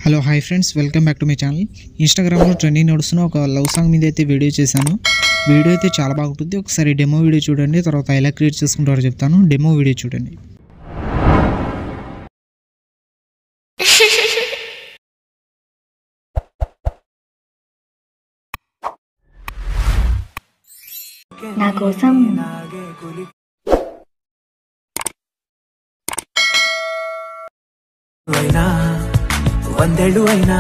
Hello hi friends, welcome back to my channel. ఇన్స్టాగ్రామ్లో trending నడుస్తున్న ఒక లవ్ సాంగ్ మీద అయితే వీడియో చేశాను. వీడియో అయితే చాలా బాగుంటుంది. ఒకసారి డెమో వీడియో చూడండి, తర్వాత ఎలా క్రియేట్ చేసుకుంటారో చెప్తాను. డెమో వీడియో చూడండి. నా కోసం వందేళ్ళు అయినా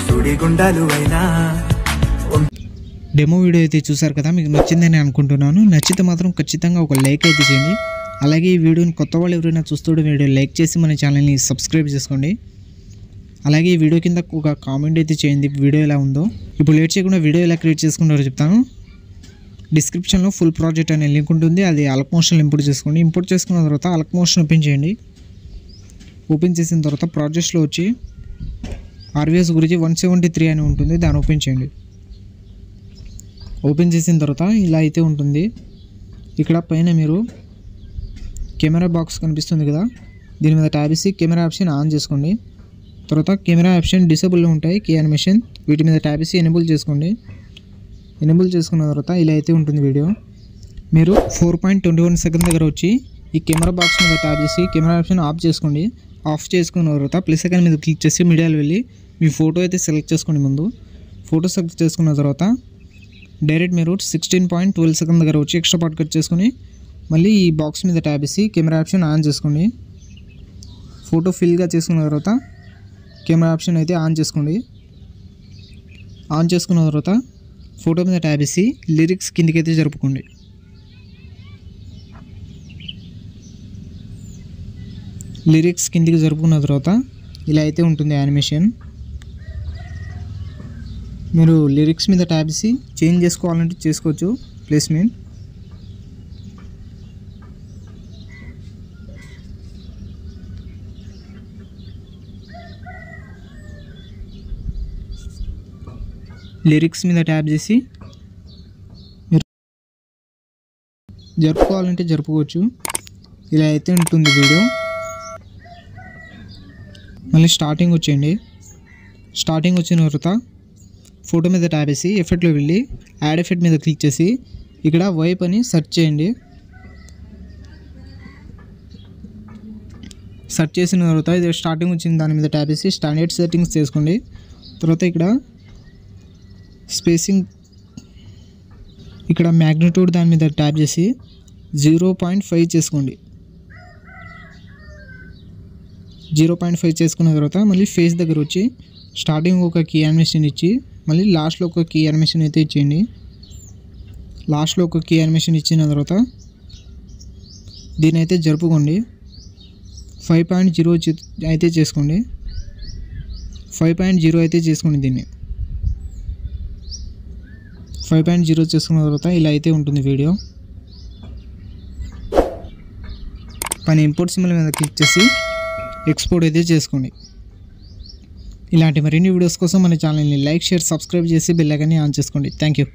సుడిగుండాలు అయినా. డెమో వీడియో అయితే చూసారు కదా, మీకు నచ్చిందని అనుకుంటున్నాను. నచ్చితే మాత్రం ఖచ్చితంగా ఒక లైక్ అయితే చేయండి. అలాగే ఈ వీడియోని కొత్త వాళ్ళు ఎవరైనా చూస్తుంటే వీడియో లైక్ చేసి మన ఛానల్ని సబ్స్క్రైబ్ చేసుకోండి. అలాగే ఈ వీడియో కింద ఒక కామెంట్ అయితే చేయండి వీడియో ఎలా ఉందో. ఇప్పుడు లేట్ చేయకుండా వీడియో ఎలా క్రియేట్ చేసుకుంటారో చెప్తాను. డిస్క్రిప్షన్లో ఫుల్ ప్రాజెక్ట్ అనే లింక్ ఉంటుంది, అది అలక్ మోషన్ ఇంపోర్ట్ చేసుకోండి. ఇంపోర్ట్ చేసుకున్న తర్వాత అలక్ మోషన్ ఓపెన్ చేయండి. ఓపెన్ చేసిన తర్వాత ప్రాజెక్ట్స్లో వచ్చి ఆర్వీఎస్ గురించి 173 అని ఉంటుంది, దాన్ని ఓపెన్ చేయండి. ఓపెన్ చేసిన తర్వాత ఇలా అయితే ఉంటుంది. ఇక్కడ పైన మీరు కెమెరా బాక్స్ కనిపిస్తుంది కదా, దీని మీద ట్యాబ్ చేసి కెమెరా ఆప్షన్ ఆన్ చేసుకోండి. తర్వాత కెమెరా ఆప్షన్ డిసేబుల్లో ఉంటాయి, కీ యానిమేషన్, వీటి మీద ట్యాబ్ చేసి ఎనేబుల్ చేసుకోండి. ఎనేబుల్ చేసుకున్న తర్వాత ఇలా అయితే ఉంటుంది వీడియో. మీరు 4.21 సెకండ్ దగ్గర వచ్చి ఈ కెమెరా బాక్స్ మీద ట్యాబ్ చేసి కెమెరా ఆప్షన్ ఆఫ్ చేసుకోండి. ఆఫ్ చేసుకున్న తర్వాత ప్లస్ సెకండ్ మీద క్లిక్ చేసి మీడియాలో వెళ్ళి మీ ఫోటో అయితే సెలెక్ట్ చేసుకోండి. ముందు ఫోటో సెలెక్ట్ చేసుకున్న తర్వాత డైరెక్ట్ మీరు 16.12 సెకండ్ దగ్గర వచ్చి ఎక్స్ట్రా పార్ట్ కట్ చేసుకుని మళ్ళీ ఈ బాక్స్ మీద ట్యాబ్ చేసి కెమెరా ఆప్షన్ ఆన్ చేసుకోండి. ఫోటో ఫిల్గా చేసుకున్న తర్వాత కెమెరా ఆప్షన్ అయితే ఆన్ చేసుకోండి. ఆన్ చేసుకున్న తర్వాత ఫోటో మీద ట్యాబ్ చేసి లిరిక్స్ కిందికైతే జరుపుకోండి. లిరిక్స్ కిందికి జరుపుకున్న తర్వాత ఇలా అయితే ఉంటుంది యానిమేషన్. మీరు లిరిక్స్ మీద ట్యాబ్ చేసి చేంజ్ చేసుకోవాలంటే చేసుకోవచ్చు ప్లేస్మెంట్. లిరిక్స్ మీద ట్యాబ్ చేసి మీరు జరుపుకోవాలంటే జరుపుకోవచ్చు. ఇలా అయితే ఉంటుంది వీడియో. మళ్ళీ స్టార్టింగ్ వచ్చేయండి. స్టార్టింగ్ వచ్చిన తర్వాత ఫోటో మీద ట్యాబ్ చేసి ఎఫెక్ట్లో వెళ్ళి యాడ్ ఎఫెక్ట్ మీద క్లిక్ చేసి ఇక్కడ వైప్ అని సెర్చ్ చేయండి. సెర్చ్ చేసిన తర్వాత ఇది స్టార్టింగ్ వచ్చిన దాని మీద ట్యాబ్ చేసి స్టాండర్డ్ సెట్టింగ్స్ చేసుకోండి. తర్వాత ఇక్కడ స్పేసింగ్, ఇక్కడ మ్యాగ్నిట్యూడ్ దాని మీద ట్యాబ్ చేసి 0.5 చేసుకోండి. 0.5 చేసుకున్న తర్వాత మళ్ళీ ఫేస్ దగ్గర వచ్చి స్టార్టింగ్ ఒక కీ యానిమేషన్ ఇచ్చి మళ్ళీ లాస్ట్లో ఒక కీ యానిమేషన్ అయితే ఇచ్చేయండి. లాస్ట్లో ఒక కీ యానిమేషన్ ఇచ్చిన తర్వాత దీని అయితే జరుపుకోండి. 5.0 అయితే చేసుకోండి. 5.0 అయితే చేసుకోండి. దీన్ని 5.0 చేసుకున్న తర్వాత ఇలా అయితే ఉంటుంది వీడియో. పైన ఇంపోర్ట్ సింబల్ మీద క్లిక్ చేసి ఎక్స్పోర్ట్ అయితే చేసుకోండి. ఇలాంటి మరిన్ని వీడియోస్ కోసం మన ఛానల్ని లైక్, షేర్, సబ్స్క్రైబ్ చేసి బెల్ ఐకాన్ని ఆన్ చేసుకోండి. Thank you.